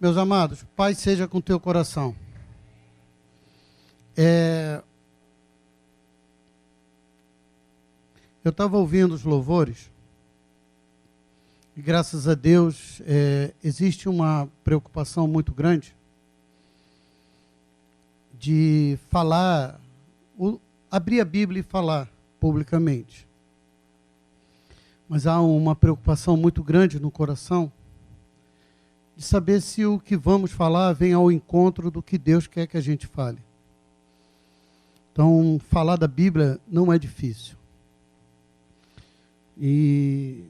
Meus amados, paz seja com teu coração. Eu estava ouvindo os louvores e, graças a Deus, existe uma preocupação muito grande de falar, abrir a Bíblia e falar publicamente. Mas há uma preocupação muito grande no coração de saber se o que vamos falar vem ao encontro do que Deus quer que a gente fale. Então, falar da Bíblia não é difícil. E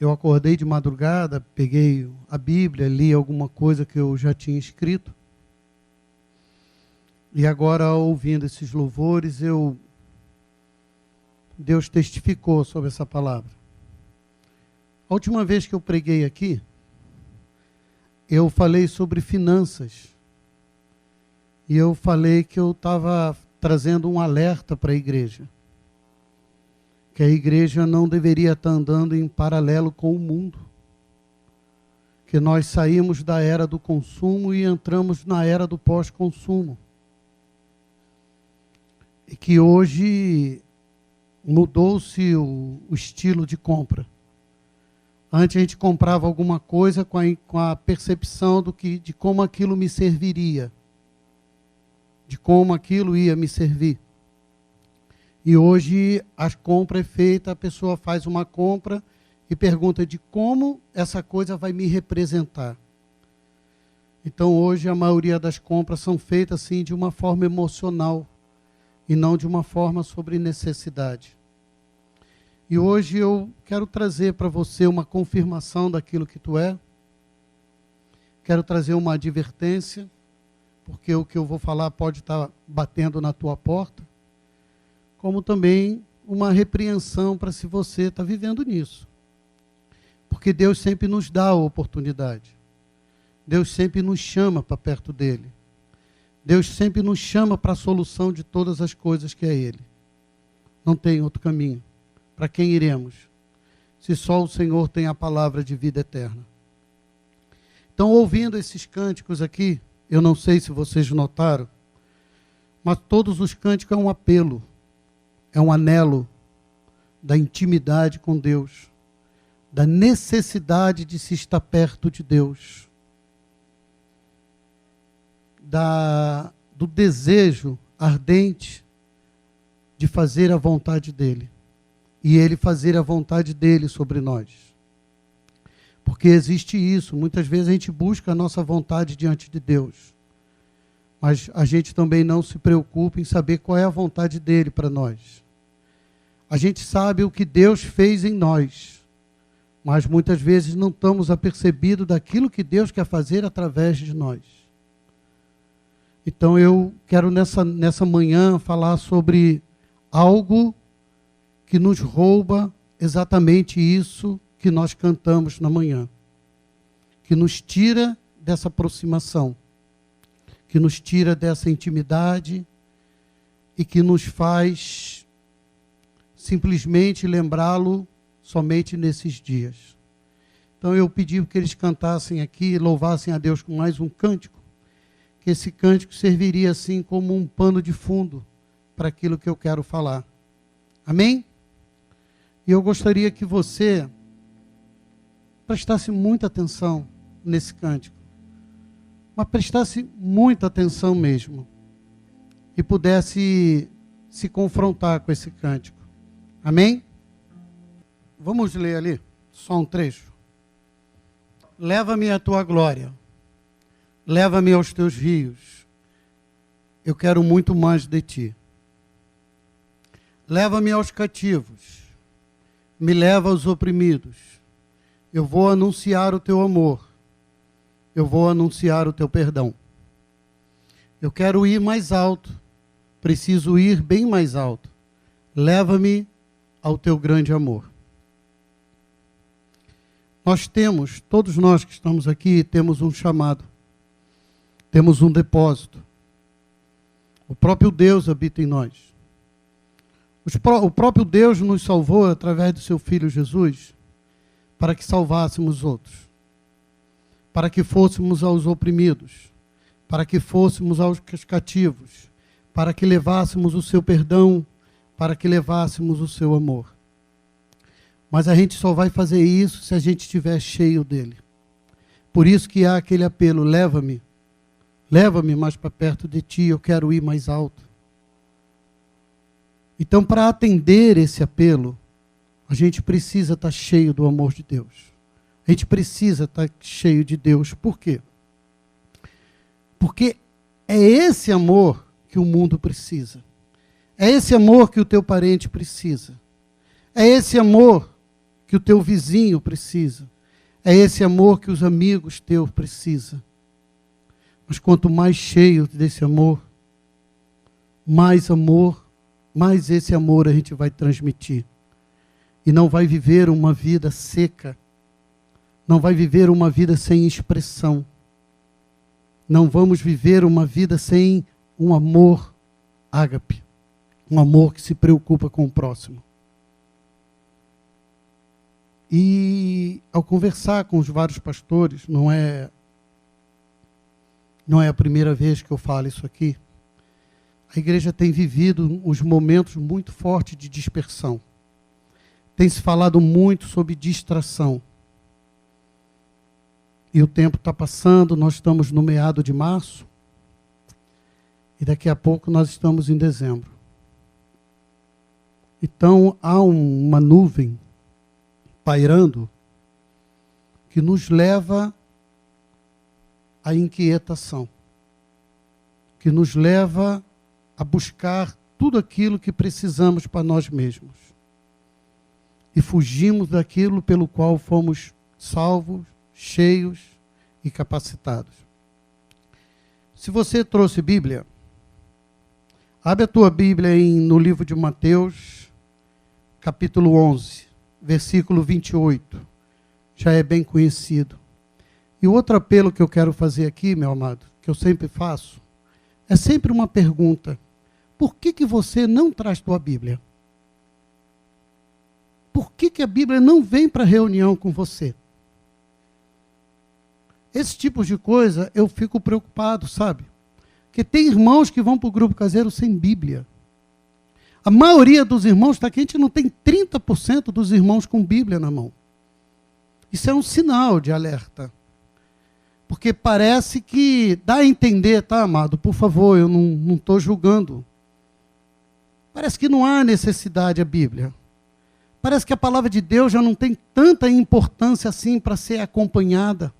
eu acordei de madrugada, peguei a Bíblia, li alguma coisa que eu já tinha escrito. E agora, ouvindo esses louvores, Deus testificou sobre essa palavra. A última vez que eu preguei aqui, eu falei sobre finanças. E eu falei que eu estava trazendo um alerta para a igreja. Que a igreja não deveria estar andando em paralelo com o mundo. Que nós saímos da era do consumo e entramos na era do pós-consumo. E que hoje mudou-se o estilo de compra. Antes a gente comprava alguma coisa com a percepção de como aquilo me serviria. De como aquilo ia me servir. E hoje a compra é feita, a pessoa faz uma compra e pergunta de como essa coisa vai me representar. Então hoje a maioria das compras são feitas assim de uma forma emocional e não de uma forma sobre necessidade. E hoje eu quero trazer para você uma confirmação daquilo que tu é. Quero trazer uma advertência, porque o que eu vou falar pode estar batendo na tua porta, como também uma repreensão para se você está vivendo nisso. Porque Deus sempre nos dá a oportunidade. Deus sempre nos chama para perto dele. Deus sempre nos chama para a solução de todas as coisas que é ele. Não tem outro caminho. Para quem iremos? Se só o Senhor tem a palavra de vida eterna. Então, ouvindo esses cânticos aqui, eu não sei se vocês notaram, mas todos os cânticos é um apelo, é um anelo da intimidade com Deus, da necessidade de se estar perto de Deus, do desejo ardente de fazer a vontade dele. E ele fazer a vontade dele sobre nós. Porque existe isso, muitas vezes a gente busca a nossa vontade diante de Deus. Mas a gente também não se preocupa em saber qual é a vontade dele para nós. A gente sabe o que Deus fez em nós, mas muitas vezes não estamos apercebidos daquilo que Deus quer fazer através de nós. Então eu quero nessa manhã falar sobre algo que nos rouba exatamente isso que nós cantamos na manhã. Que nos tira dessa aproximação. Que nos tira dessa intimidade. E que nos faz simplesmente lembrá-lo somente nesses dias. Então eu pedi que eles cantassem aqui, louvassem a Deus com mais um cântico. Que esse cântico serviria assim como um pano de fundo para aquilo que eu quero falar. Amém? E eu gostaria que você prestasse muita atenção nesse cântico. Mas prestasse muita atenção mesmo. E pudesse se confrontar com esse cântico. Amém? Vamos ler ali, só um trecho. Leva-me à tua glória. Leva-me aos teus rios. Eu quero muito mais de ti. Leva-me aos cativos. Me leva aos oprimidos. Eu vou anunciar o teu amor. Eu vou anunciar o teu perdão. Eu quero ir mais alto. Preciso ir bem mais alto. Leva-me ao teu grande amor. Nós temos, todos nós que estamos aqui, temos um chamado. Temos um depósito. O próprio Deus habita em nós. O próprio Deus nos salvou através do seu Filho Jesus para que salvássemos outros. para que fôssemos aos oprimidos, para que fôssemos aos cativos, para que levássemos o seu perdão, para que levássemos o seu amor. Mas a gente só vai fazer isso se a gente estiver cheio dele. Por isso que há aquele apelo, leva-me mais para perto de ti, eu quero ir mais alto. Então, para atender esse apelo, a gente precisa estar cheio do amor de Deus. A gente precisa estar cheio de Deus. Por quê? Porque é esse amor que o mundo precisa. É esse amor que o teu parente precisa. É esse amor que o teu vizinho precisa. É esse amor que os amigos teus precisam. Mas quanto mais cheio desse amor, mais esse amor a gente vai transmitir. E não vai viver uma vida seca. Não vai viver uma vida sem expressão. Não vamos viver uma vida sem um amor ágape. Um amor que se preocupa com o próximo. E ao conversar com os vários pastores, não é a primeira vez que eu falo isso aqui, a igreja tem vivido uns momentos muito fortes de dispersão. Tem se falado muito sobre distração. E o tempo está passando, nós estamos no meado de março, e daqui a pouco nós estamos em dezembro. Então há uma nuvem pairando que nos leva à inquietação, que nos leva a buscar tudo aquilo que precisamos para nós mesmos. E fugimos daquilo pelo qual fomos salvos, cheios e capacitados. Se você trouxe Bíblia, abre a tua Bíblia no livro de Mateus, capítulo 11, versículo 28. Já é bem conhecido. E o outro apelo que eu quero fazer aqui, meu amado, que eu sempre faço, é sempre uma pergunta. Por que você não traz tua Bíblia? Por que a Bíblia não vem para reunião com você? Esse tipo de coisa eu fico preocupado, sabe? Porque tem irmãos que vão para o grupo caseiro sem Bíblia. A maioria dos irmãos está aqui, a gente não tem 30% dos irmãos com Bíblia na mão. Isso é um sinal de alerta. Porque parece que dá a entender, tá, amado? Por favor, eu não estou julgando. Parece que não há necessidade a Bíblia. Parece que a palavra de Deus já não tem tanta importância assim para ser acompanhada.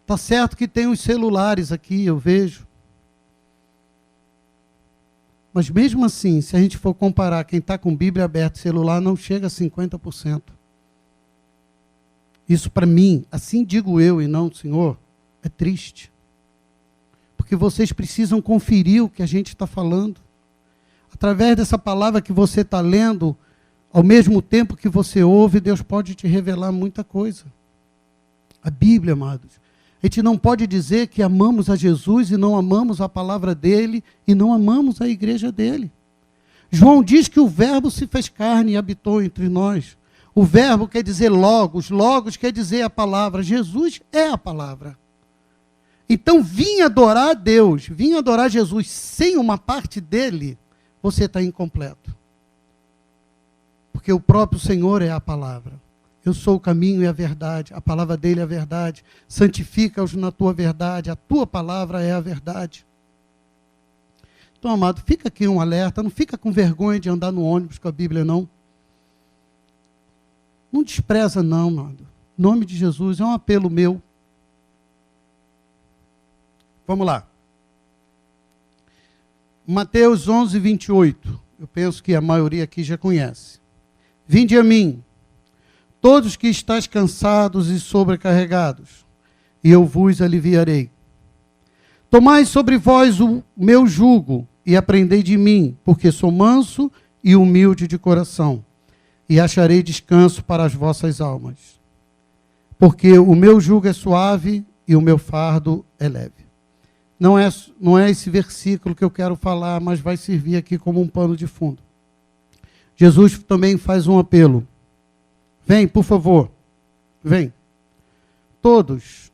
Está certo que tem os celulares aqui, eu vejo. Mas mesmo assim, se a gente for comparar quem está com Bíblia aberta e celular, não chega a 50%. Isso para mim, assim digo eu e não o Senhor, é triste. Porque vocês precisam conferir o que a gente está falando. Através dessa palavra que você está lendo, ao mesmo tempo que você ouve, Deus pode te revelar muita coisa. A Bíblia, amados. A gente não pode dizer que amamos a Jesus e não amamos a palavra dele e não amamos a igreja dele. João diz que o verbo se fez carne e habitou entre nós. O verbo quer dizer logos, logos quer dizer a palavra. Jesus é a palavra. Então, vim adorar a Deus, vim adorar Jesus sem uma parte dele, você está incompleto. Porque o próprio Senhor é a palavra. Eu sou o caminho e a verdade, a palavra dele é a verdade. Santifica-os na tua verdade, a tua palavra é a verdade. Então, amado, fica aqui um alerta, não fica com vergonha de andar no ônibus com a Bíblia, não. Não despreza, não, amado. Em nome de Jesus, é um apelo meu. Vamos lá. Mateus 11, 28. Eu penso que a maioria aqui já conhece. Vinde a mim, todos que estáis cansados e sobrecarregados, e eu vos aliviarei. Tomai sobre vós o meu jugo, e aprendei de mim, porque sou manso e humilde de coração, e acharei descanso para as vossas almas. Porque o meu jugo é suave e o meu fardo é leve. Não é esse versículo que eu quero falar, mas vai servir aqui como um pano de fundo. Jesus também faz um apelo. Vem, por favor. Vem. Todos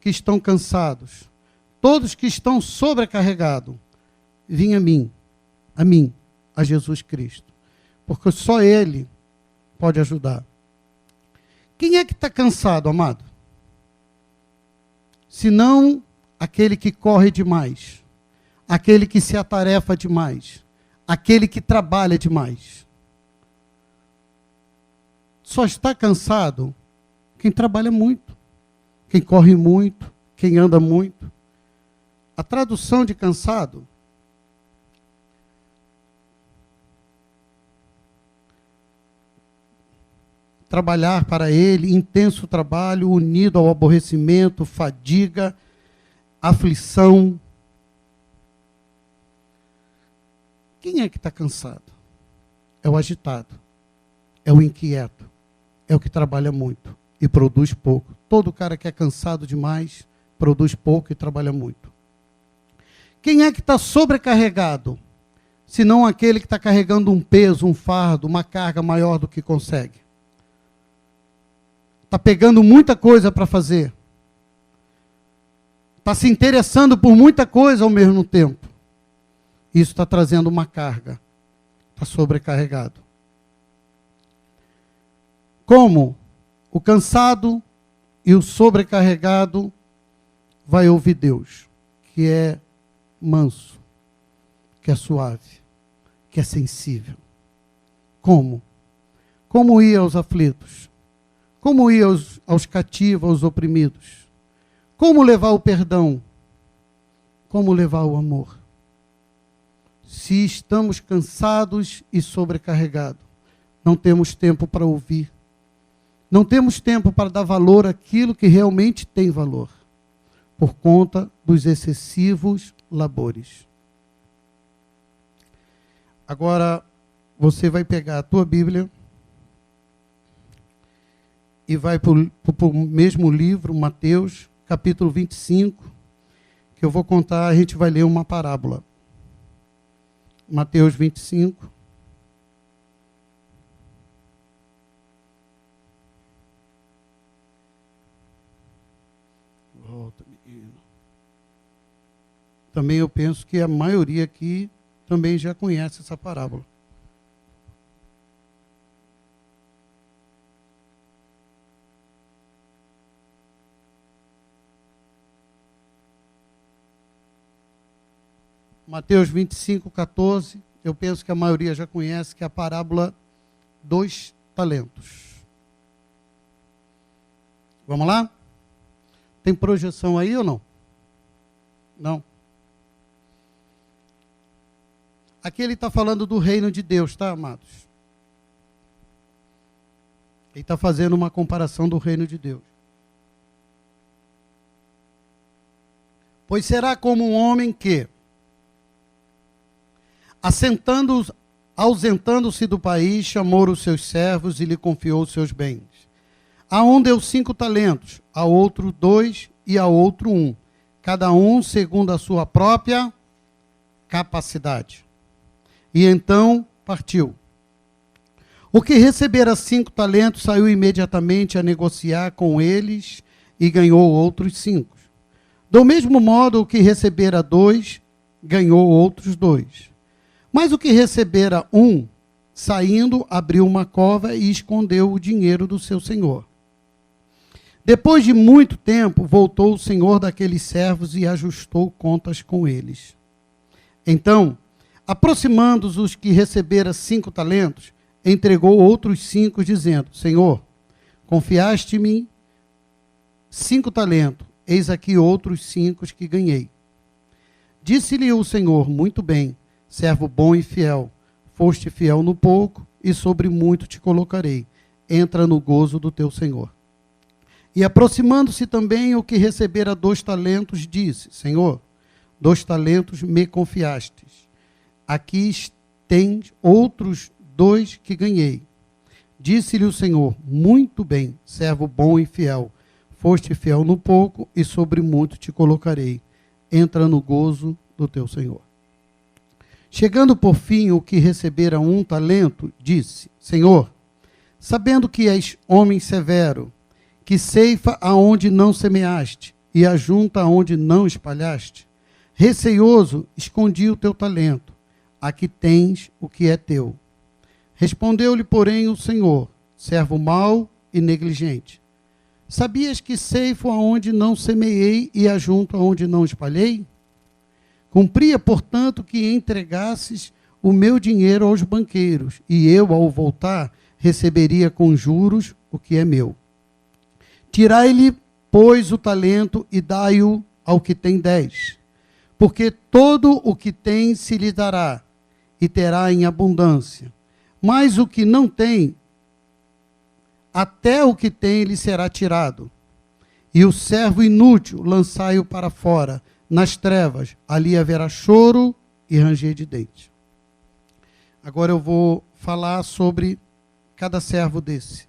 que estão cansados, todos que estão sobrecarregados, vinde a mim, a Jesus Cristo, porque só Ele pode ajudar. Quem é que está cansado, amado? Senão aquele que corre demais, aquele que se atarefa demais, aquele que trabalha demais. Só está cansado quem trabalha muito, quem corre muito, quem anda muito. A tradução de cansado trabalhar para ele, intenso trabalho, unido ao aborrecimento, fadiga, aflição. Quem é que está cansado? É o agitado, é o inquieto, é o que trabalha muito e produz pouco. Todo cara que é cansado demais, produz pouco e trabalha muito. Quem é que está sobrecarregado? Senão aquele que está carregando um peso, um fardo, uma carga maior do que consegue. Está pegando muita coisa para fazer. Está se interessando por muita coisa ao mesmo tempo. Isso está trazendo uma carga. Está sobrecarregado. Como o cansado e o sobrecarregado vai ouvir Deus, que é manso, que é suave, que é sensível. Como? Como ir aos aflitos? Como ir aos cativos, aos oprimidos? Como levar o perdão? Como levar o amor? Se estamos cansados e sobrecarregados, não temos tempo para ouvir. Não temos tempo para dar valor àquilo que realmente tem valor, por conta dos excessivos labores. Agora, você vai pegar a tua Bíblia e vai para o mesmo livro, Mateus, capítulo 25, que eu vou contar, a gente vai ler uma parábola. Mateus 25. Volta, menino. Também eu penso que a maioria aqui também já conhece essa parábola. Mateus 25, 14, eu penso que a maioria já conhece, que é a parábola dos talentos. Vamos lá? Tem projeção aí ou não? Não. Aqui ele está falando do reino de Deus, tá, amados? Ele está fazendo uma comparação do reino de Deus. Pois será como um homem que, ausentando-se do país, chamou os seus servos e lhe confiou os seus bens. A um deu 5 talentos, a outro 2 e a outro 1, cada um segundo a sua própria capacidade. E então partiu. O que recebera 5 talentos saiu imediatamente a negociar com eles e ganhou outros 5. Do mesmo modo, o que recebera 2 ganhou outros 2. Mas o que recebera 1, saindo, abriu uma cova e escondeu o dinheiro do seu senhor. Depois de muito tempo, voltou o senhor daqueles servos e ajustou contas com eles. Então, aproximando-os os que recebera 5 talentos, entregou outros 5, dizendo: Senhor, confiaste-me 5 talentos, eis aqui outros 5 que ganhei. Disse-lhe o Senhor: muito bem, servo bom e fiel, foste fiel no pouco, e sobre muito te colocarei. Entra no gozo do teu Senhor. E aproximando-se também o que recebera 2 talentos, disse: Senhor, 2 talentos me confiastes. Aqui tens outros 2 que ganhei. Disse-lhe o Senhor: muito bem, servo bom e fiel, foste fiel no pouco, e sobre muito te colocarei. Entra no gozo do teu Senhor. Chegando por fim o que recebera 1 talento, disse: Senhor, sabendo que és homem severo, que ceifa aonde não semeaste e ajunta onde não espalhaste? Receioso, escondi o teu talento. Aqui tens o que é teu. Respondeu-lhe, porém, o Senhor: servo mau e negligente. Sabias que ceifo aonde não semeei e ajunto aonde não espalhei? Cumpria, portanto, que entregasses o meu dinheiro aos banqueiros, e eu, ao voltar, receberia com juros o que é meu. Tirai-lhe, pois, o talento e dai-o ao que tem 10, porque todo o que tem se lhe dará, e terá em abundância. Mas o que não tem, até o que tem lhe será tirado. E o servo inútil, lançai-o para fora, nas trevas, ali haverá choro e ranger de dentes. Agora eu vou falar sobre cada servo desse.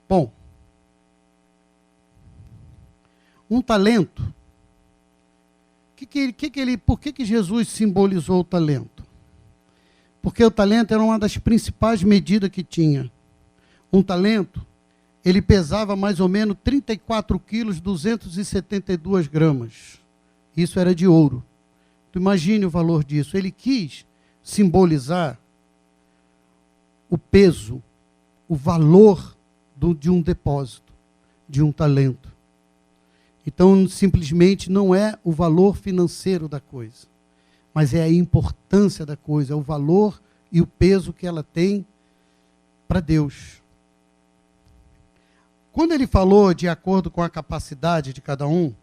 Bom, um talento. Por que Jesus simbolizou o talento? Porque o talento era uma das principais medidas que tinha. Um talento, ele pesava mais ou menos 34 quilos, 272 gramas. Isso era de ouro. Tu imagine o valor disso. Ele quis simbolizar o peso, o valor de um depósito, de um talento. Então, simplesmente não é o valor financeiro da coisa, mas é a importância da coisa, é o valor e o peso que ela tem para Deus. Quando ele falou de acordo com a capacidade de cada um,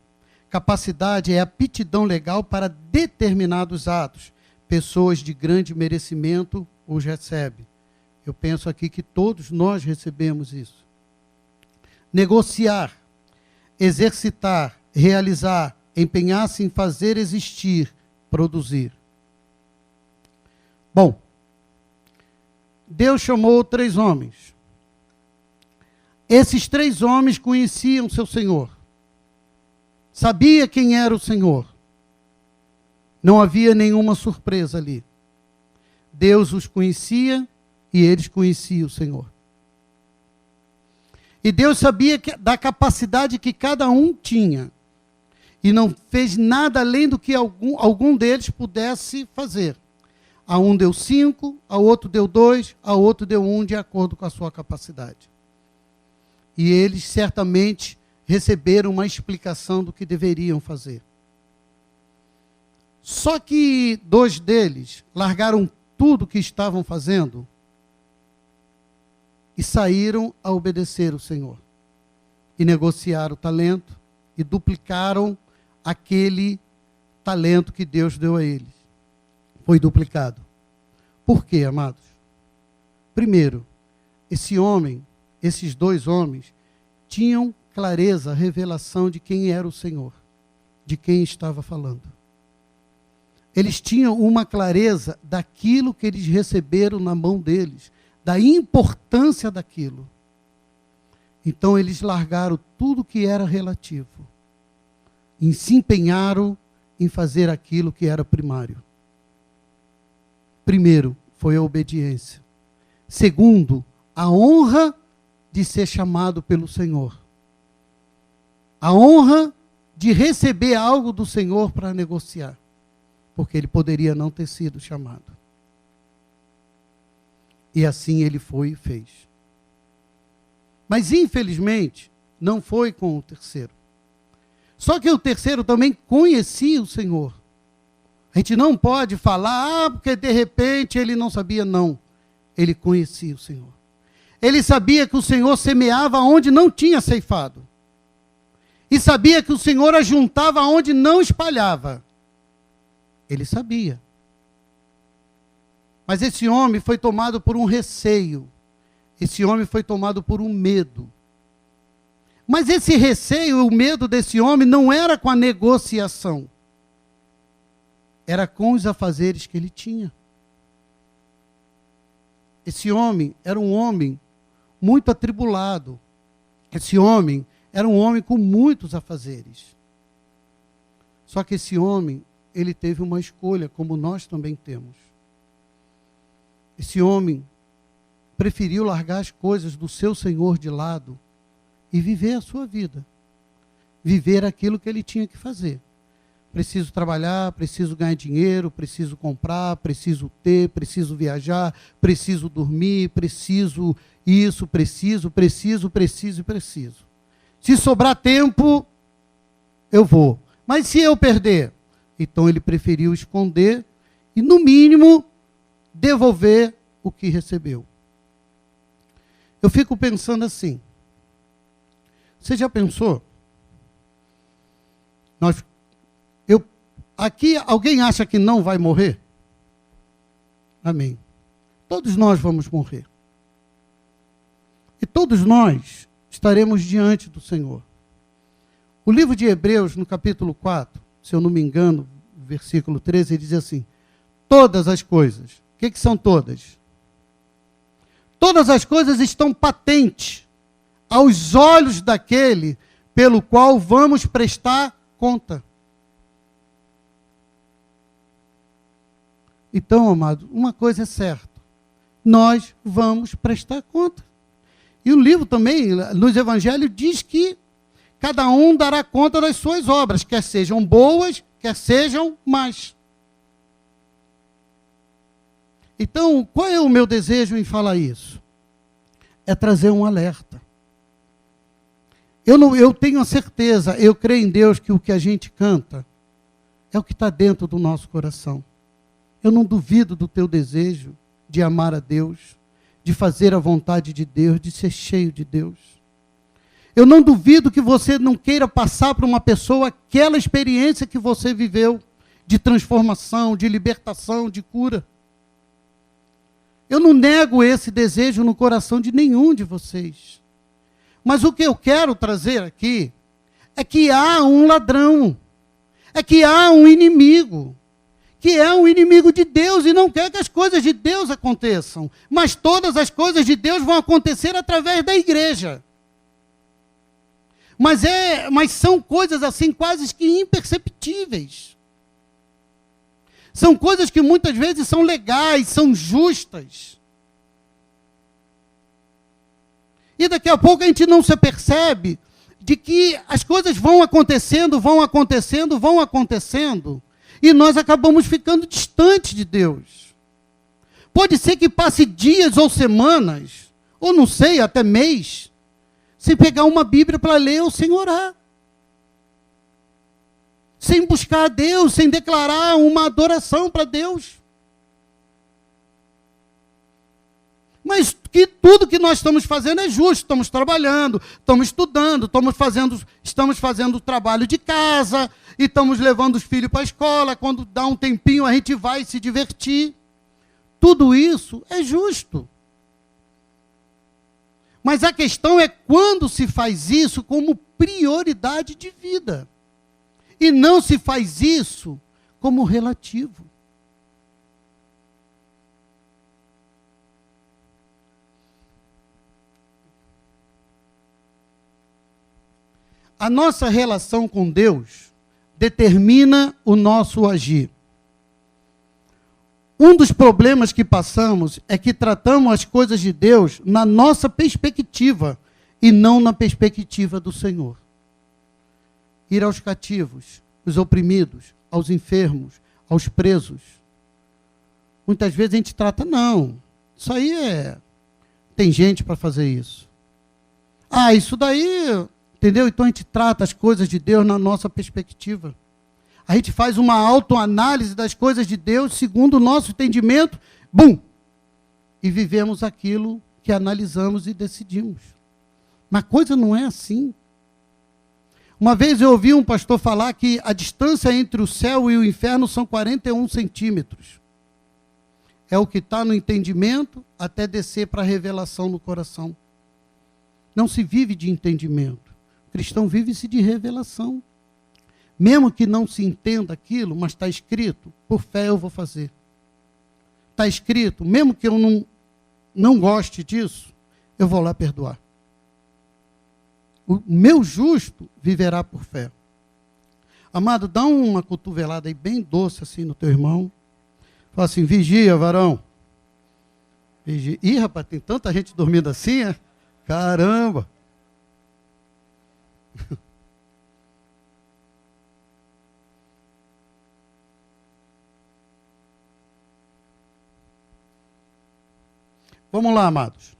capacidade é aptidão legal para determinados atos. Pessoas de grande merecimento os recebem. Eu penso aqui que todos nós recebemos isso. Negociar, exercitar, realizar, empenhar-se em fazer existir, produzir. Bom, Deus chamou 3 homens. Esses 3 homens conheciam seu Senhor. Sabia quem era o Senhor. Não havia nenhuma surpresa ali. Deus os conhecia e eles conheciam o Senhor. E Deus sabia da capacidade que cada um tinha. E não fez nada além do que algum deles pudesse fazer. A um deu 5, a outro deu 2, a outro deu 1, de acordo com a sua capacidade. E eles certamente receberam uma explicação do que deveriam fazer. Só que 2 deles largaram tudo o que estavam fazendo e saíram a obedecer o Senhor. E negociaram o talento e duplicaram aquele talento que Deus deu a eles. Foi duplicado. Por quê, amados? Primeiro, esses 2 homens, tinham clareza, revelação de quem era o Senhor, de quem estava falando. Eles tinham uma clareza daquilo que eles receberam na mão deles, da importância daquilo. Então eles largaram tudo que era relativo e se empenharam em fazer aquilo que era primário. Primeiro, foi a obediência. Segundo, a honra de ser chamado pelo Senhor. A honra de receber algo do Senhor para negociar, porque ele poderia não ter sido chamado. E assim ele foi e fez. Mas, infelizmente, não foi com o terceiro. Só que o terceiro também conhecia o Senhor. A gente não pode falar, porque de repente ele não sabia, não. Ele conhecia o Senhor. Ele sabia que o Senhor semeava onde não tinha ceifado. E sabia que o Senhor ajuntava onde não espalhava. Ele sabia. Mas esse homem foi tomado por um receio. Esse homem foi tomado por um medo. Mas esse receio, o medo desse homem não era com a negociação. Era com os afazeres que ele tinha. Esse homem era um homem muito atribulado. Esse homem era um homem com muitos afazeres. Só que esse homem, ele teve uma escolha, como nós também temos. Esse homem preferiu largar as coisas do seu Senhor de lado e viver a sua vida. Viver aquilo que ele tinha que fazer. Preciso trabalhar, preciso ganhar dinheiro, preciso comprar, preciso ter, preciso viajar, preciso dormir, preciso isso, preciso. Se sobrar tempo, eu vou. Mas se eu perder? Então ele preferiu esconder e, no mínimo, devolver o que recebeu. Eu fico pensando assim. Você já pensou? Aqui, alguém acha que não vai morrer? Amém. Todos nós vamos morrer. E todos nós estaremos diante do Senhor. O livro de Hebreus, no capítulo 4, se eu não me engano, versículo 13, ele diz assim: todas as coisas. O que são todas? Todas as coisas estão patentes aos olhos daquele pelo qual vamos prestar conta. Então, amado, uma coisa é certa: nós vamos prestar conta. E o livro também, nos evangelhos, diz que cada um dará conta das suas obras, quer sejam boas, quer sejam más. Então, qual é o meu desejo em falar isso? É trazer um alerta. Eu tenho a certeza, eu creio em Deus, que o que a gente canta é o que está dentro do nosso coração. Eu não duvido do teu desejo de amar a Deus, de fazer a vontade de Deus, de ser cheio de Deus. Eu não duvido que você não queira passar para uma pessoa aquela experiência que você viveu, de transformação, de libertação, de cura. Eu não nego esse desejo no coração de nenhum de vocês. Mas o que eu quero trazer aqui é que há um ladrão, é que há um inimigo, que é um inimigo de Deus e não quer que as coisas de Deus aconteçam. Mas todas as coisas de Deus vão acontecer através da igreja. Mas são coisas assim quase que imperceptíveis. São coisas que muitas vezes são legais, são justas. E daqui a pouco a gente não se apercebe de que as coisas vão acontecendo, e nós acabamos ficando distantes de Deus. Pode ser que passe dias ou semanas, ou não sei, até mês, sem pegar uma Bíblia para ler ou sem orar. Sem buscar a Deus, sem declarar uma adoração para Deus. Mas que tudo que nós estamos fazendo é justo. Estamos trabalhando, estamos estudando, estamos fazendo trabalho de casa, e estamos levando os filhos para a escola. Quando dá um tempinho, a gente vai se divertir. Tudo isso é justo. Mas a questão é quando se faz isso como prioridade de vida. E não se faz isso como relativo. A nossa relação com Deus determina o nosso agir. Um dos problemas que passamos é que tratamos as coisas de Deus na nossa perspectiva e não na perspectiva do Senhor. Ir aos cativos, os oprimidos, aos enfermos, aos presos. Muitas vezes a gente trata, não, isso aí tem gente para fazer isso. Isso daí... Entendeu? Então a gente trata as coisas de Deus na nossa perspectiva. A gente faz uma autoanálise das coisas de Deus segundo o nosso entendimento, e vivemos aquilo que analisamos e decidimos. Mas a coisa não é assim. Uma vez eu ouvi um pastor falar que a distância entre o céu e o inferno são 41 centímetros. É o que está no entendimento até descer para a revelação no coração. Não se vive de entendimento. O cristão vive-se de revelação. Mesmo que não se entenda aquilo, mas está escrito, por fé eu vou fazer. Está escrito, mesmo que eu não goste disso, eu vou lá perdoar. O meu justo viverá por fé. Amado, dá uma cotovelada aí bem doce assim no teu irmão. Fala assim, vigia, varão. Ih, rapaz, tem tanta gente dormindo assim, é? Caramba! Vamos lá, amados.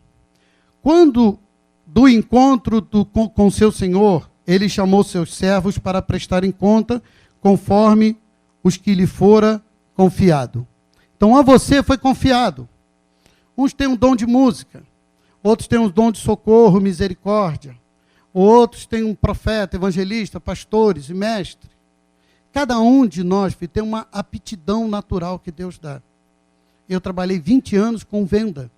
Quando do encontro com seu Senhor, ele chamou seus servos para prestarem conta conforme os que lhe fora confiado. Então a você foi confiado. Uns têm um dom de música, outros têm um dom de socorro, misericórdia, outros têm um profeta, evangelista, pastores e mestre. Cada um de nós tem uma aptidão natural que Deus dá. Eu trabalhei 20 anos com venda,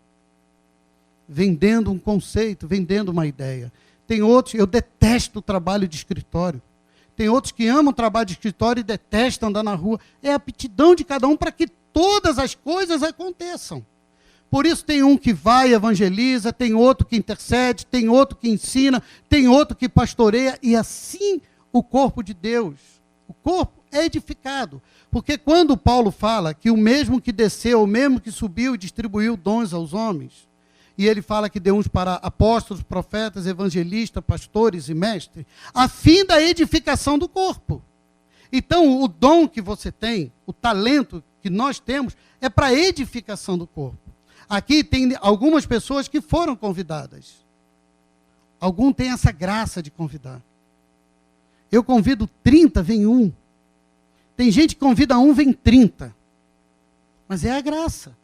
vendendo um conceito, vendendo uma ideia. Tem outros, eu detesto o trabalho de escritório. Tem outros que amam o trabalho de escritório e detestam andar na rua. É a aptidão de cada um para que todas as coisas aconteçam. Por isso tem um que vai e evangeliza, tem outro que intercede, tem outro que ensina, tem outro que pastoreia, e assim o corpo de Deus. O corpo é edificado. Porque quando Paulo fala que o mesmo que desceu, o mesmo que subiu e distribuiu dons aos homens, e ele fala que deu uns para apóstolos, profetas, evangelistas, pastores e mestres, a fim da edificação do corpo. Então, o dom que você tem, o talento que nós temos, é para a edificação do corpo. Aqui tem algumas pessoas que foram convidadas. Algum tem essa graça de convidar. Eu convido 30, vem um. Tem gente que convida um, vem 30. Mas é a graça.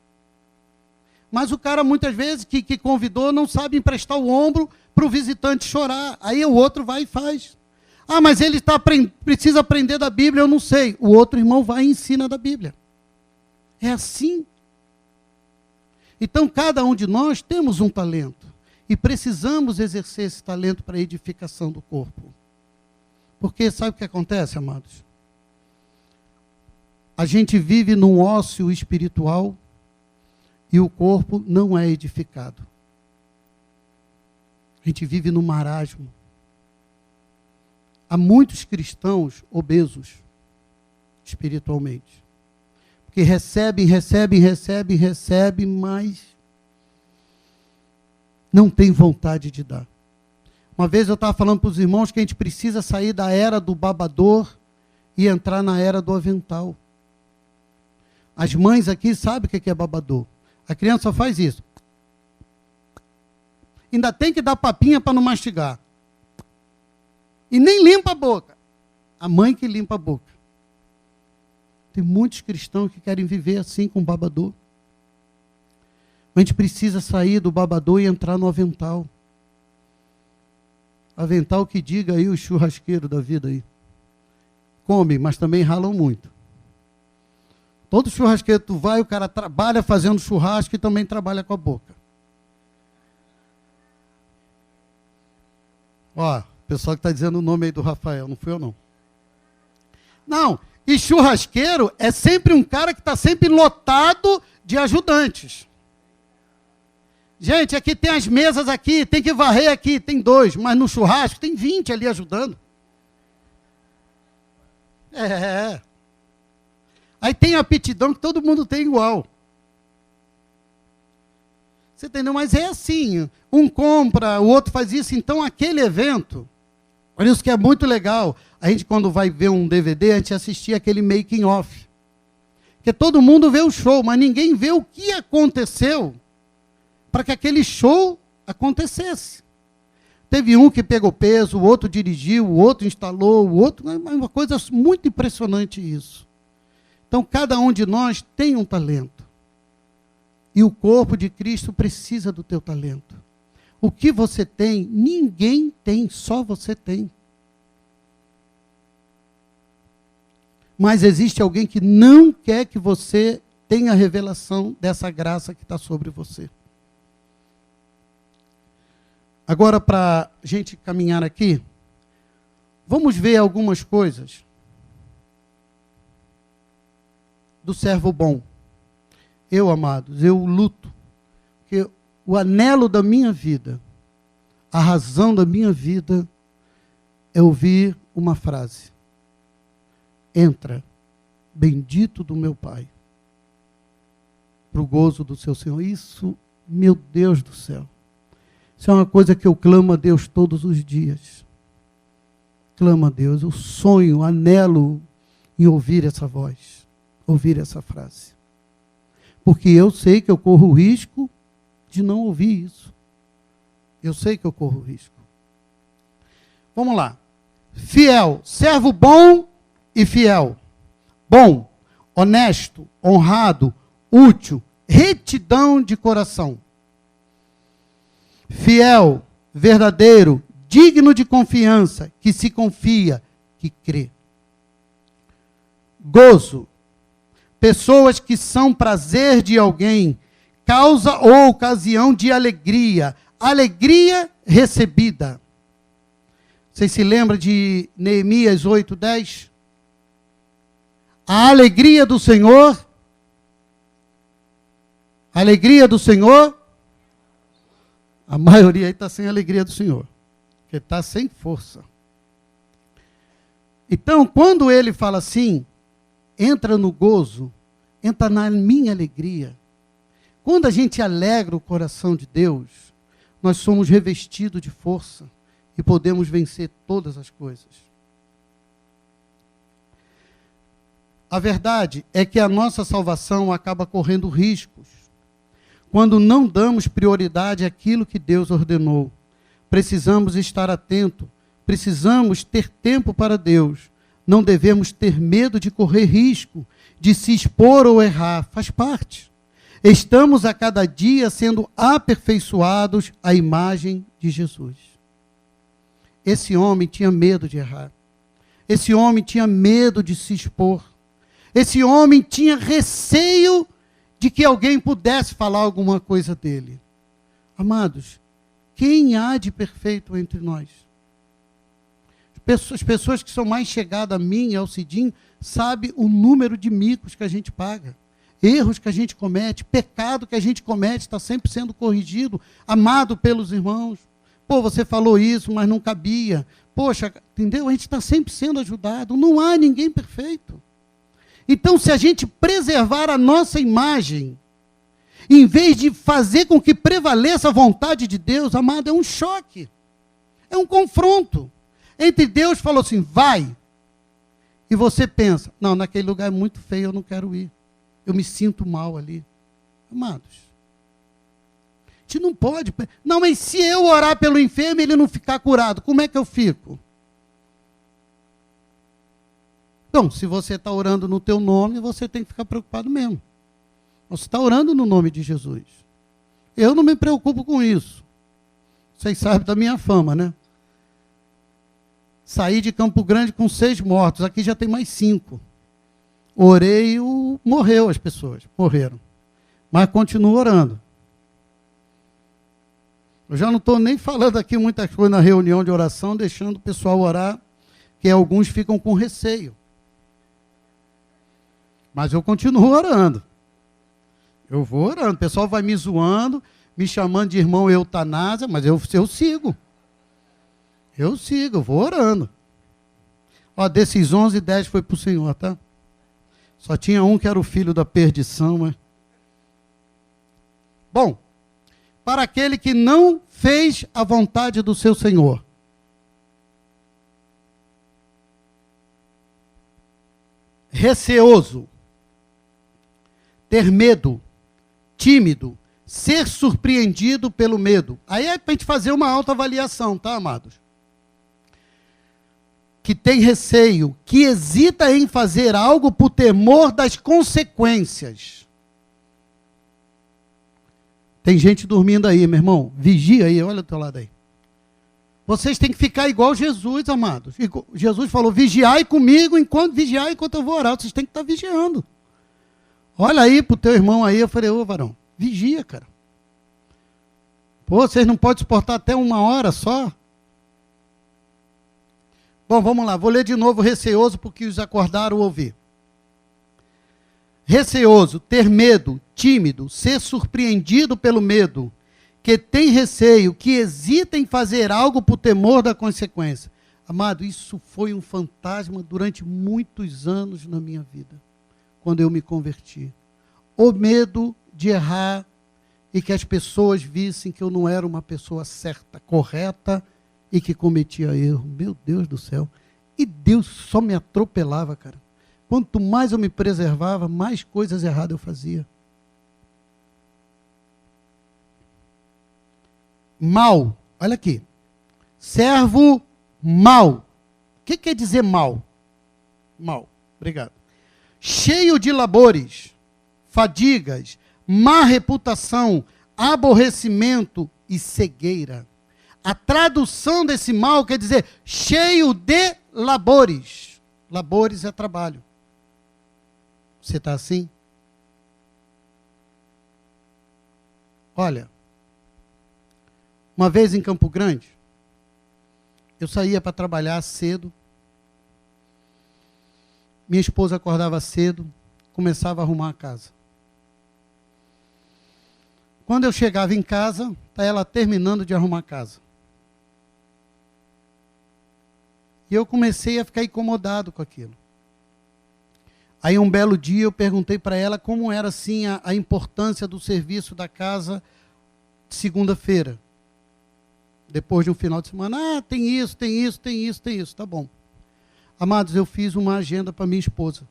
Mas o cara, muitas vezes, que convidou, não sabe emprestar o ombro para o visitante chorar. Aí o outro vai e faz. Ah, mas ele precisa aprender da Bíblia, eu não sei. O outro irmão vai e ensina da Bíblia. É assim. Então, cada um de nós temos um talento. E precisamos exercer esse talento para a edificação do corpo. Porque sabe o que acontece, amados? A gente vive num ócio espiritual e o corpo não é edificado. A gente vive num marasmo. Há muitos cristãos obesos espiritualmente. Que recebem, mas não tem vontade de dar. Uma vez eu estava falando para os irmãos que a gente precisa sair da era do babador e entrar na era do avental. As mães aqui sabem o que é babador. A criança faz isso. Ainda tem que dar papinha para não mastigar. E nem limpa a boca. A mãe que limpa a boca. Tem muitos cristãos que querem viver assim com babador. A gente precisa sair do babador e entrar no avental. Avental que diga aí o churrasqueiro da vida aí. Come, mas também ralam muito. Todo churrasqueiro tu vai, o cara trabalha fazendo churrasco e também trabalha com a boca. Ó, o pessoal que está dizendo o nome aí do Rafael, não fui eu não. Não, e churrasqueiro é sempre um cara que está sempre lotado de ajudantes. Gente, aqui tem as mesas aqui, tem que varrer aqui, tem 2, mas no churrasco tem 20 ali ajudando. É. Aí tem a aptidão que todo mundo tem igual. Você entendeu? Mas é assim, um compra, o outro faz isso, então aquele evento, por isso que é muito legal, a gente quando vai ver um DVD, a gente assistir aquele making off. Porque todo mundo vê o show, mas ninguém vê o que aconteceu para que aquele show acontecesse. Teve um que pegou peso, o outro dirigiu, o outro instalou, o outro... É uma coisa muito impressionante isso. Então, cada um de nós tem um talento. E o corpo de Cristo precisa do teu talento. O que você tem, ninguém tem, só você tem. Mas existe alguém que não quer que você tenha a revelação dessa graça que está sobre você. Agora, para a gente caminhar aqui, vamos ver algumas coisas do servo bom. Eu, amados, eu luto, porque o anelo da minha vida, a razão da minha vida, é ouvir uma frase. Entra, bendito do meu Pai, para o gozo do seu Senhor. Isso Meu Deus do céu. Isso é uma coisa que eu clamo a Deus todos os dias. Clamo a Deus, eu sonho, anelo em ouvir essa voz, ouvir essa frase. Porque eu sei que eu corro o risco de não ouvir isso. Eu sei que eu corro o risco. Vamos lá. Fiel, servo bom e fiel. Bom, honesto, honrado, útil, retidão de coração. Fiel, verdadeiro, digno de confiança, que se confia, que crê. Gozo, pessoas que são prazer de alguém, causa ou ocasião de alegria, alegria recebida. Vocês se lembram de Neemias 8:10? A alegria do Senhor, a maioria aí está sem alegria do Senhor, porque está sem força. Então, quando ele fala assim, entra no gozo, entra na minha alegria. Quando a gente alegra o coração de Deus, nós somos revestidos de força e podemos vencer todas as coisas. A verdade é que a nossa salvação acaba correndo riscos quando não damos prioridade àquilo que Deus ordenou. Precisamos estar atentos, precisamos ter tempo para Deus. Não devemos ter medo de correr risco, de se expor ou errar, faz parte. Estamos a cada dia sendo aperfeiçoados à imagem de Jesus. Esse homem tinha medo de errar. Esse homem tinha medo de se expor. Esse homem tinha receio de que alguém pudesse falar alguma coisa dele. Amados, quem há de perfeito entre nós? As pessoas que são mais chegadas a mim e ao Cidinho sabem o número de micos que a gente paga. Erros que a gente comete, pecado que a gente comete, está sempre sendo corrigido, amado pelos irmãos. Pô, você falou isso, mas não cabia. Poxa, entendeu? A gente está sempre sendo ajudado. Não há ninguém perfeito. Então, se a gente preservar a nossa imagem, em vez de fazer com que prevaleça a vontade de Deus, amado, é um choque. É um confronto. Entre Deus falou assim, vai. E você pensa, não, naquele lugar é muito feio, eu não quero ir. Eu me sinto mal ali. Amados, a gente não pode. Não, mas se eu orar pelo enfermo e ele não ficar curado, como é que eu fico? Então, se você está orando no teu nome, você tem que ficar preocupado mesmo. Você está orando no nome de Jesus. Eu não me preocupo com isso. Vocês sabem da minha fama, né? Saí de Campo Grande com 6 mortos, aqui já tem mais 5. Orei e morreu as pessoas, morreram. Mas continuo orando. Eu já não estou nem falando aqui muitas coisas na reunião de oração, deixando o pessoal orar, que alguns ficam com receio. Mas eu continuo orando. Eu vou orando. O pessoal vai me zoando, me chamando de irmão eutanásia, mas eu sigo. Eu sigo, eu vou orando. Ó, desses 11, 10 foi para o Senhor, tá? Só tinha um que era o filho da perdição, mas... Bom, para aquele que não fez a vontade do seu Senhor. Receoso. Ter medo. Tímido. Ser surpreendido pelo medo. Aí é para a gente fazer uma autoavaliação, tá, amados? Que tem receio, que hesita em fazer algo por temor das consequências. Tem gente dormindo aí, meu irmão. Vigia aí, olha do teu lado aí. Vocês têm que ficar igual Jesus, amados. Jesus falou, vigiai comigo enquanto eu vou orar. Vocês têm que estar vigiando. Olha aí pro teu irmão aí. Eu falei, ô varão, vigia, cara. Pô, vocês não podem suportar até 1 hora só? Bom, vamos lá, vou ler de novo receoso porque os acordaram ouvir. Receoso, ter medo, tímido, ser surpreendido pelo medo, que tem receio, que hesita em fazer algo por temor da consequência. Amado, isso foi um fantasma durante muitos anos na minha vida, quando eu me converti. O medo de errar e que as pessoas vissem que eu não era uma pessoa certa, correta e que cometia erro. Meu Deus do céu. E Deus só me atropelava, cara. Quanto mais eu me preservava, mais coisas erradas eu fazia. Mal, olha aqui. Servo mal. O que quer dizer mal? Mal, obrigado. Cheio de labores, fadigas, má reputação, aborrecimento e cegueira. A tradução desse mal quer dizer cheio de labores. Labores é trabalho. Você está assim? Olha, uma vez em Campo Grande, eu saía para trabalhar cedo. Minha esposa acordava cedo, começava a arrumar a casa. Quando eu chegava em casa, está ela terminando de arrumar a casa. E eu comecei a ficar incomodado com aquilo. Aí um belo dia eu perguntei para ela como era assim a importância do serviço da casa de segunda-feira. Depois de um final de semana, tem isso, tem isso, tem isso, tem isso, tá bom. Amados, eu fiz uma agenda para minha esposa.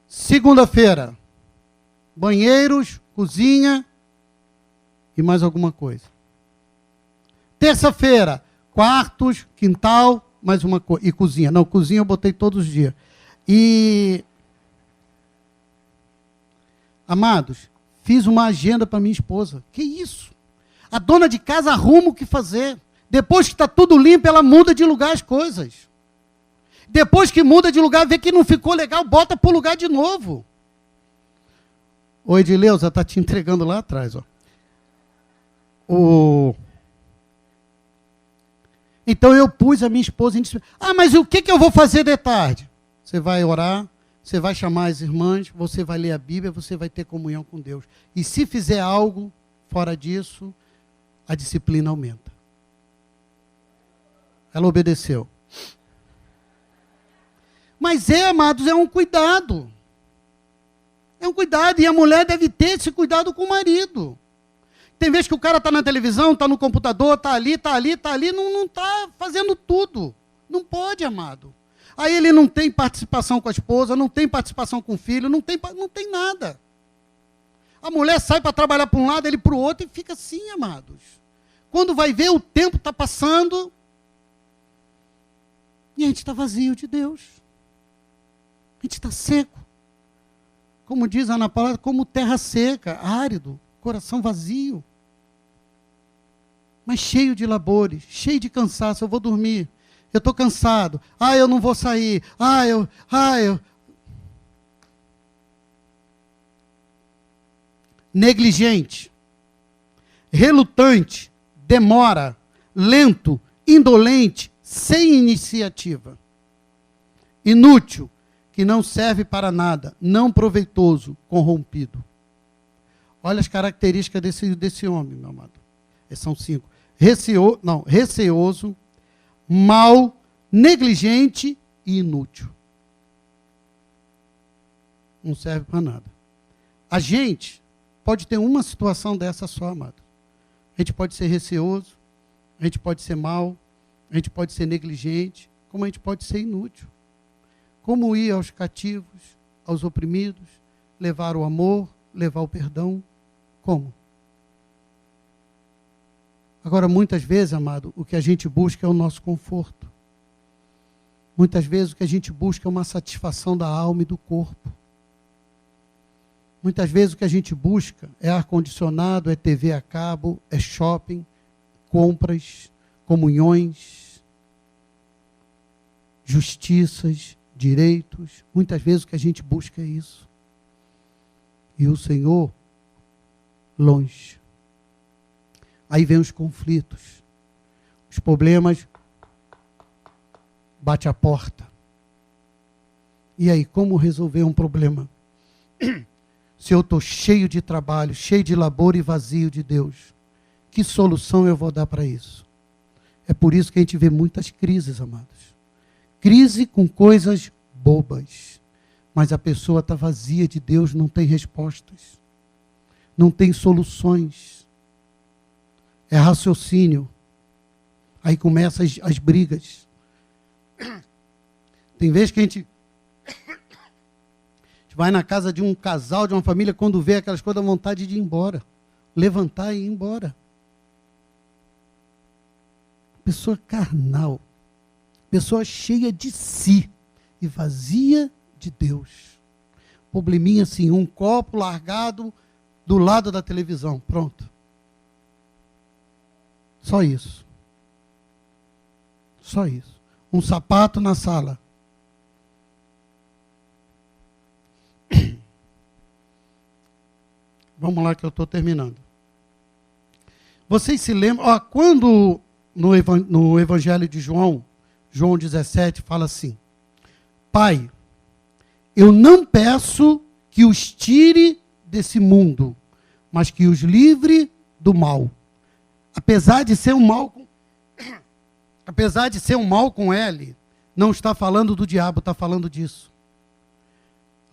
Segunda-feira, banheiros, cozinha e mais alguma coisa. Terça-feira, quartos, quintal, mais uma coisa. E cozinha. Não, cozinha eu botei todos os dias. E, amados, fiz uma agenda para minha esposa. Que isso? A dona de casa arruma o que fazer. Depois que está tudo limpo, ela muda de lugar as coisas. Depois que muda de lugar, vê que não ficou legal, bota para o lugar de novo. O Edileuza está te entregando lá atrás. Ó. Então eu pus a minha esposa em disciplina. Mas o que eu vou fazer de tarde? Você vai orar, você vai chamar as irmãs, você vai ler a Bíblia, você vai ter comunhão com Deus. E se fizer algo fora disso, a disciplina aumenta. Ela obedeceu. Mas amados, é um cuidado. É um cuidado, e a mulher deve ter esse cuidado com o marido. Tem vezes que o cara está na televisão, está no computador, está ali, não está fazendo tudo. Não pode, amado. Aí ele não tem participação com a esposa, não tem participação com o filho, não tem nada. A mulher sai para trabalhar para um lado, ele para o outro, e fica assim, amados. Quando vai ver, o tempo está passando, e a gente está vazio de Deus. A gente está seco. Como diz a Ana Paula, como terra seca, árido, coração vazio. Mas cheio de labores, cheio de cansaço. Eu vou dormir, eu estou cansado. Eu não vou sair. Negligente, relutante, demora, lento, indolente, sem iniciativa. Inútil, que não serve para nada, não proveitoso, corrompido. Olha as características desse homem, meu amado. São 5. Receoso, mau, negligente e inútil. Não serve para nada. A gente pode ter uma situação dessa só, amado. A gente pode ser receoso, a gente pode ser mau, a gente pode ser negligente, como a gente pode ser inútil. Como ir aos cativos, aos oprimidos, levar o amor, levar o perdão. Como? Agora, muitas vezes, amado, o que a gente busca é o nosso conforto. Muitas vezes o que a gente busca é uma satisfação da alma e do corpo. Muitas vezes o que a gente busca é ar-condicionado, é TV a cabo, é shopping, compras, comunhões, justiças, direitos. Muitas vezes o que a gente busca é isso. E o Senhor, longe. Aí vem os conflitos. Os problemas, bate a porta. E aí, como resolver um problema? Se eu estou cheio de trabalho, cheio de labor e vazio de Deus, que solução eu vou dar para isso? É por isso que a gente vê muitas crises, amados. Crise com coisas bobas. Mas a pessoa está vazia de Deus, não tem respostas. não tem soluções. É raciocínio. Aí começam as brigas. Tem vezes que a gente vai na casa de um casal, de uma família, quando vê aquelas coisas, dá vontade de ir embora. Levantar e ir embora. Pessoa carnal. Pessoa cheia de si e vazia de Deus. Probleminha assim, um copo largado do lado da televisão. Pronto. Só isso. Só isso. Um sapato na sala. Vamos lá que eu estou terminando. Vocês se lembram, quando no Evangelho de João 17, fala assim: Pai, eu não peço que os tire desse mundo, mas que os livre do mal. Apesar de ser um mal com L, não está falando do diabo, está falando disso.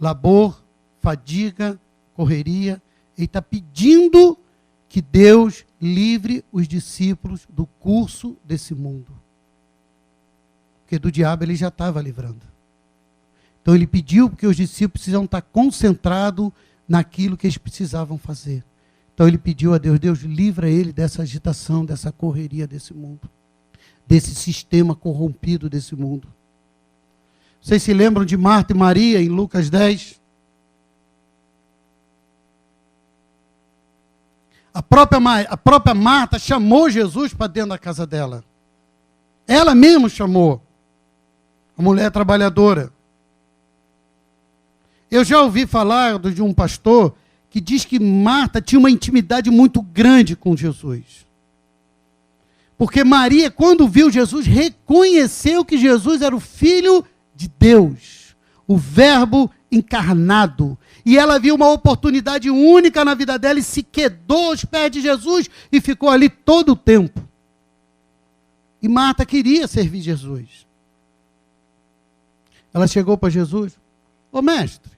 Labor, fadiga, correria. Ele está pedindo que Deus livre os discípulos do curso desse mundo. Porque do diabo ele já estava livrando. Então ele pediu porque os discípulos precisam estar concentrados naquilo que eles precisavam fazer. Então ele pediu a Deus, Deus livra ele dessa agitação, dessa correria desse mundo. Desse sistema corrompido desse mundo. Vocês se lembram de Marta e Maria em Lucas 10? A própria Marta chamou Jesus para dentro da casa dela. Ela mesma chamou. A mulher trabalhadora. Eu já ouvi falar de um pastor que diz que Marta tinha uma intimidade muito grande com Jesus. Porque Maria, quando viu Jesus, reconheceu que Jesus era o Filho de Deus. O Verbo encarnado. E ela viu uma oportunidade única na vida dela e se quedou aos pés de Jesus e ficou ali todo o tempo. E Marta queria servir Jesus. Ela chegou para Jesus: Ô mestre,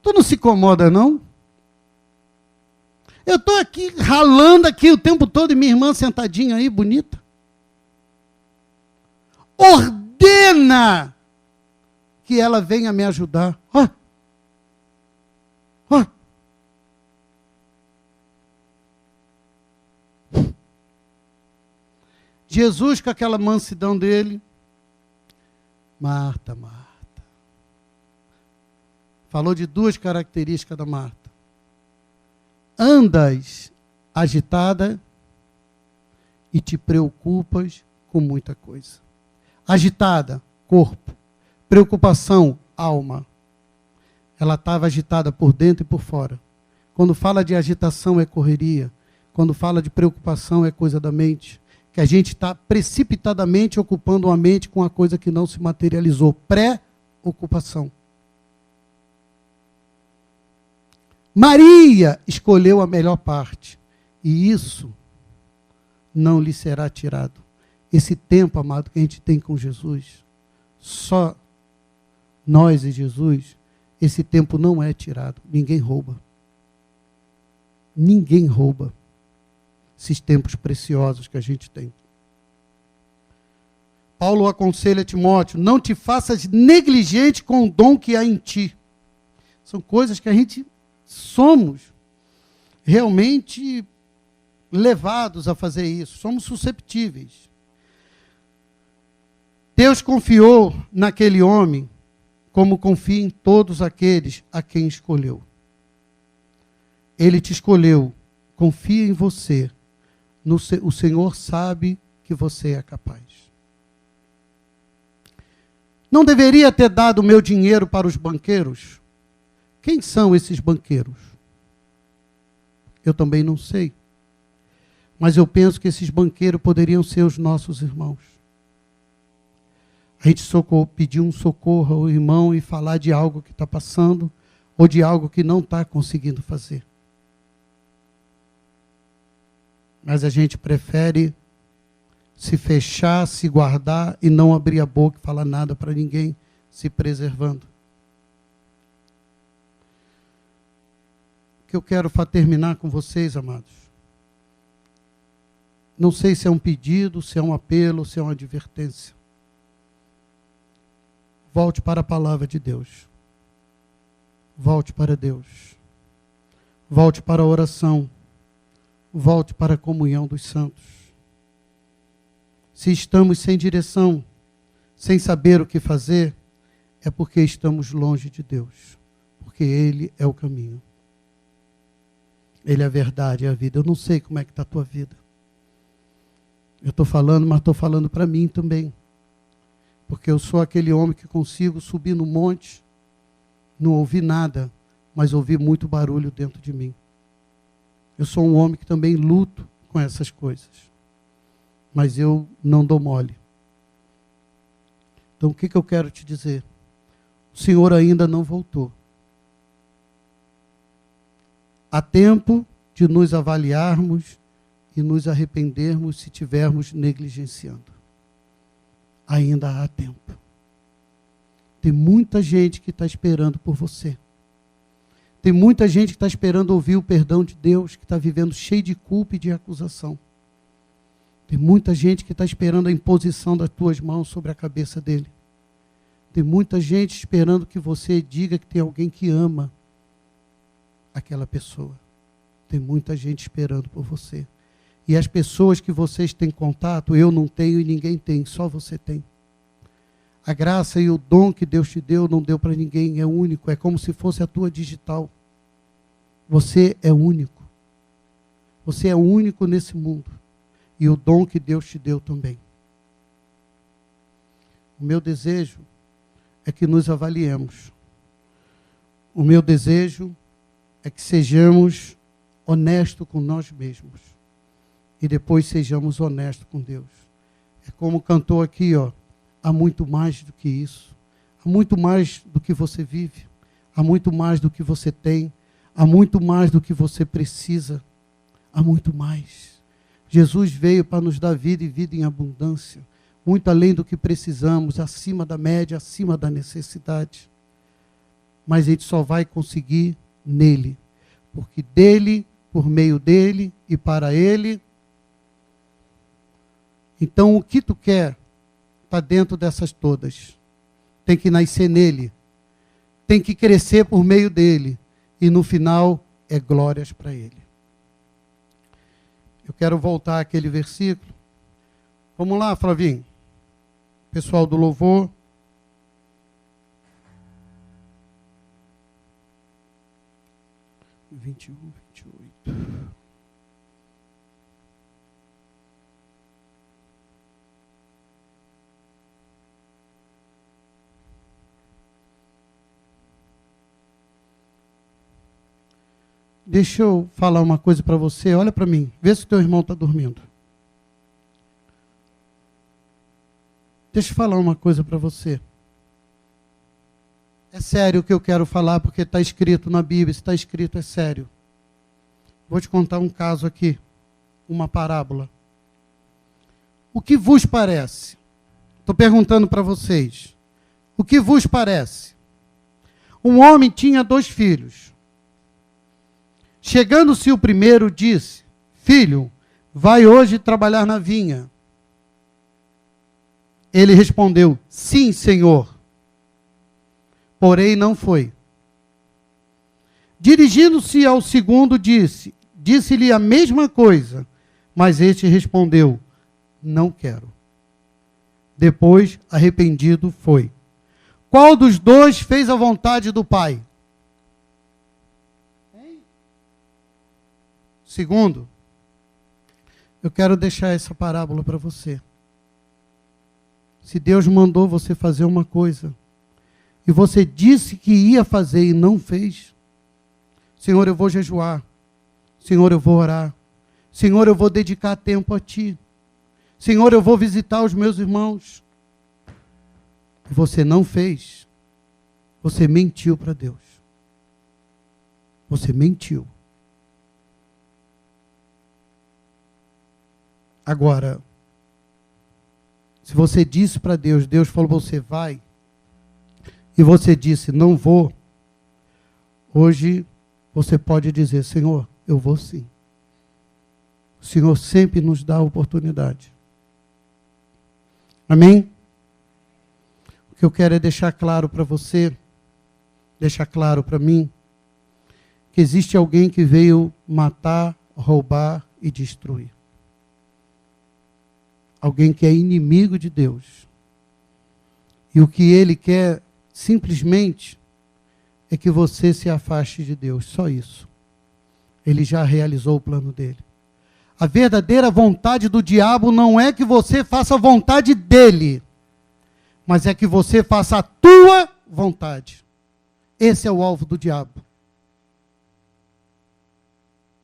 tu não se incomoda não? Eu estou aqui ralando aqui o tempo todo e minha irmã sentadinha aí, bonita. Ordena que ela venha me ajudar. Jesus, com aquela mansidão dele: Marta, Marta. Falou de duas características da Marta. Andas agitada e te preocupas com muita coisa. Agitada, corpo. Preocupação, alma. Ela estava agitada por dentro e por fora. Quando fala de agitação é correria. Quando fala de preocupação é coisa da mente. Que a gente está precipitadamente ocupando a mente com a coisa que não se materializou. Pré-ocupação. Maria escolheu a melhor parte. E isso não lhe será tirado. Esse tempo, amado, que a gente tem com Jesus, só nós e Jesus, esse tempo não é tirado. Ninguém rouba. Ninguém rouba esses tempos preciosos que a gente tem. Paulo aconselha Timóteo: não te faças negligente com o dom que há em ti. São coisas que a gente somos realmente levados a fazer isso. Somos susceptíveis. Deus confiou naquele homem como confia em todos aqueles a quem escolheu. Ele te escolheu. Confia em você. O Senhor sabe que você é capaz. Não deveria ter dado o meu dinheiro para os banqueiros? Quem são esses banqueiros? Eu também não sei. Mas eu penso que esses banqueiros poderiam ser os nossos irmãos. A gente pedir um socorro ao irmão e falar de algo que está passando ou de algo que não está conseguindo fazer. Mas a gente prefere se fechar, se guardar e não abrir a boca e falar nada para ninguém, se preservando. que eu quero terminar com vocês, amados. Não sei se é um pedido, se é um apelo, se é uma advertência. Volte para a palavra de Deus. Volte para Deus. Volte para a oração. Volte para a comunhão dos santos. Se estamos sem direção, sem saber o que fazer, é porque estamos longe de Deus. Porque Ele é o caminho. Ele é a verdade, é a vida. Eu não sei como é que está a tua vida. Eu estou falando, mas estou falando para mim também. Porque eu sou aquele homem que consigo subir no monte, não ouvir nada, mas ouvir muito barulho dentro de mim. Eu sou um homem que também luto com essas coisas. Mas eu não dou mole. Então o que eu quero te dizer? O Senhor ainda não voltou. Há tempo de nos avaliarmos e nos arrependermos se estivermos negligenciando. Ainda há tempo. Tem muita gente que está esperando por você. Tem muita gente que está esperando ouvir o perdão de Deus, que está vivendo cheio de culpa e de acusação. Tem muita gente que está esperando a imposição das tuas mãos sobre a cabeça dele. Tem muita gente esperando que você diga que tem alguém que ama aquela pessoa. Tem muita gente esperando por você. E as pessoas que vocês têm contato, eu não tenho e ninguém tem, só você tem. A graça e o dom que Deus te deu não deu para ninguém, é único, é como se fosse a tua digital. Você é único. Você é único nesse mundo. E o dom que Deus te deu também. O meu desejo é que nos avaliemos. O meu desejo é que sejamos honestos com nós mesmos. E depois sejamos honestos com Deus. É como cantou aqui, ó. Há muito mais do que isso. Há muito mais do que você vive. Há muito mais do que você tem. Há muito mais do que você precisa. Há muito mais. Jesus veio para nos dar vida e vida em abundância. Muito além do que precisamos, acima da média, acima da necessidade. Mas a gente só vai conseguir nele. Porque dele, por meio dele e para ele. Então o que tu quer está dentro dessas todas. Tem que nascer nele. Tem que crescer por meio dele. E no final é glórias para ele. Eu quero voltar àquele versículo. Vamos lá, Flavinho. Pessoal do louvor. Vinte e 28. Deixa eu falar uma coisa para você. Olha para mim. Vê se o teu irmão está dormindo. Deixa eu falar uma coisa para você. É sério o que eu quero falar, porque está escrito na Bíblia. Se está escrito, é sério. Vou te contar um caso aqui. Uma parábola. O que vos parece? Estou perguntando para vocês. O que vos parece? Um homem tinha 2 filhos. Chegando-se o primeiro, disse: Filho, vai hoje trabalhar na vinha. Ele respondeu: Sim, Senhor. Porém não foi. Dirigindo-se ao segundo, disse-lhe a mesma coisa, mas este respondeu: Não quero. Depois, arrependido, foi. Qual dos 2 fez a vontade do Pai? Segundo, eu quero deixar essa parábola para você. Se Deus mandou você fazer uma coisa, e você disse que ia fazer e não fez, Senhor, eu vou jejuar. Senhor, eu vou orar. Senhor, eu vou dedicar tempo a Ti. Senhor, eu vou visitar os meus irmãos. E você não fez. Você mentiu para Deus. Você mentiu. Agora, se você disse para Deus, Deus falou, você vai, e você disse, não vou, hoje você pode dizer: Senhor, eu vou sim. O Senhor sempre nos dá a oportunidade. Amém? O que eu quero é deixar claro para você, deixar claro para mim, que existe alguém que veio matar, roubar e destruir. Alguém que é inimigo de Deus. E o que ele quer, simplesmente, é que você se afaste de Deus. Só isso. Ele já realizou o plano dele. A verdadeira vontade do diabo não é que você faça a vontade dele, mas é que você faça a tua vontade. Esse é o alvo do diabo.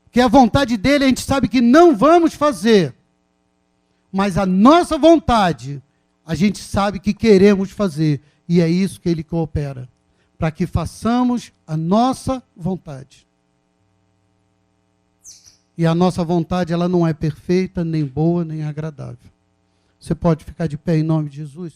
Que a vontade dele a gente sabe que não vamos fazer, mas a nossa vontade a gente sabe que queremos fazer, e é isso que ele coopera, para que façamos a nossa vontade. E a nossa vontade, ela não é perfeita, nem boa, nem agradável. Você pode ficar de pé em nome de Jesus?